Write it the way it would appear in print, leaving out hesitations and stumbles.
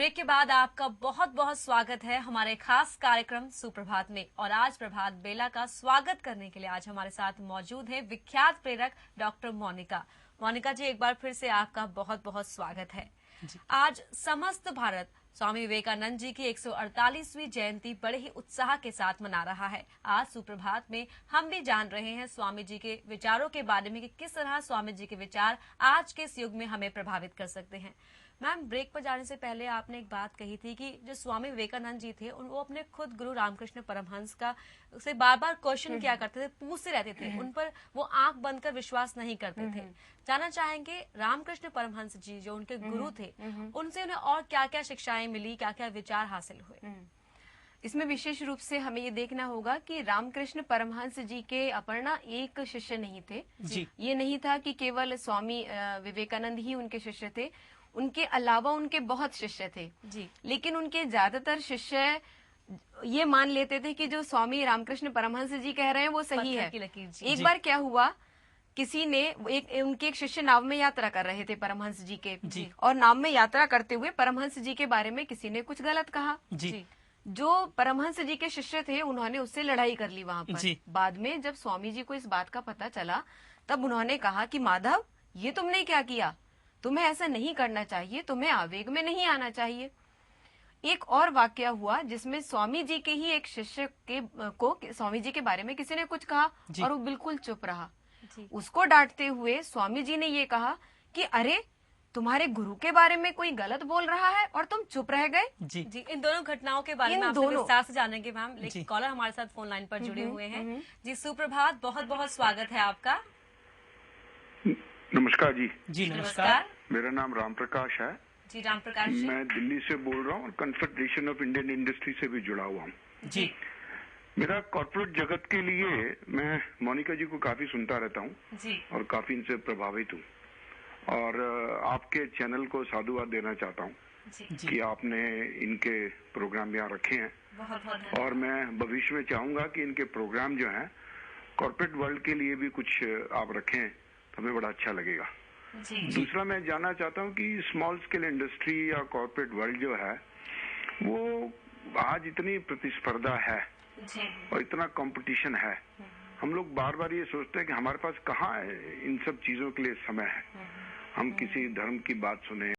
Break के बाद आपका बहुत बहुत स्वागत है हमारे खास कार्यक्रम सुप्रभात में। और आज प्रभात बेला का स्वागत करने के लिए आज हमारे साथ मौजूद है विख्यात प्रेरक डॉक्टर मोनिका। मोनिका जी, एक बार फिर से आपका बहुत बहुत स्वागत है। आज समस्त भारत स्वामी विवेकानंद जी की 148वीं जयंती बड़े ही उत्साह के साथ मना रहा है। आज सुप्रभात में हम भी जान रहे हैं स्वामी जी के विचारों के बारे में कि किस तरह स्वामी जी के विचार आज के इस युग में हमें प्रभावित कर सकते हैं। मैम, ब्रेक पर जाने से पहले आपने एक बात कही थी कि जो स्वामी विवेकानंद जी थे वो अपने खुद गुरु रामकृष्ण परमहंस का से बार बार क्वेश्चन किया करते थे, पूछते रहते थे, उन पर वो आंख बंद कर विश्वास नहीं करते थे। जानना चाहेंगे रामकृष्ण परमहंस जी जो उनके गुरु थे, उनसे उन्हें और क्या क्या शिक्षाएं मिली, क्या क्या विचार हासिल हुए? इसमें विशेष रूप से हमें ये देखना होगा कि रामकृष्ण परमहंस जी के अपर्णा एक शिष्य नहीं थे जी। ये नहीं था कि केवल स्वामी विवेकानंद ही उनके शिष्य थे, उनके अलावा उनके बहुत शिष्य थे जी। लेकिन उनके ज्यादातर शिष्य ये मान लेते थे कि जो स्वामी रामकृष्ण परमहंस जी कह रहे हैं वो सही है। एक बार क्या हुआ, किसी ने उनके एक शिष्य नाव में यात्रा कर रहे थे परमहंस जी के जी। और नाव में यात्रा करते हुए परमहंस जी के बारे में किसी ने कुछ गलत कहा जी। जो परमहंस जी के शिष्य थे उन्होंने उससे लड़ाई कर ली वहां पर। बाद में जब स्वामी जी को इस बात का पता चला तब उन्होंने कहा कि माधव, ये तुमने क्या किया, तुम्हें ऐसा नहीं करना चाहिए, तुम्हें आवेग में नहीं आना चाहिए। एक और वाकया हुआ जिसमें स्वामी जी के ही एक शिष्य को स्वामी जी के बारे में किसी ने कुछ कहा और वो बिल्कुल चुप रहा। उसको डांटते हुए स्वामी जी ने ये कहा कि अरे, तुम्हारे गुरु के बारे में कोई गलत बोल रहा है और तुम चुप रह गए जी। इन दोनों घटनाओं के बारे में आपसे विस्तार से जानेंगे मैम। लेकिन कॉलर हमारे साथ फोन लाइन पर जुड़े हुए हैं जी। सुप्रभात, बहुत बहुत स्वागत है आपका। नमस्कार जी। जी नमस्कार। मेरा नाम राम प्रकाश है जी। राम प्रकाश जी, मैं दिल्ली से बोल रहा हूँ और कन्फेडरेशन ऑफ इंडियन इंडस्ट्री से भी जुड़ा हुआ हूँ जी। मेरा कॉर्पोरेट जगत के लिए मैं मोनिका जी को काफी सुनता रहता हूँ जी। और काफी इनसे प्रभावित हूँ और आपके चैनल को साधुवाद देना चाहता हूँ कि आपने इनके प्रोग्राम यहाँ रखे हैं। और मैं भविष्य में चाहूंगा कि इनके प्रोग्राम जो है कॉर्पोरेट वर्ल्ड के लिए भी कुछ आप रखें तो हमें बड़ा अच्छा लगेगा जी। दूसरा मैं जानना चाहता हूँ कि स्मॉल स्केल इंडस्ट्री या कॉर्पोरेट वर्ल्ड जो है वो आज इतनी प्रतिस्पर्धा है जी। और इतना कंपटीशन है, हम लोग बार बार ये सोचते हैं कि हमारे पास कहाँ इन सब चीजों के लिए समय है। हम किसी धर्म की बात सुने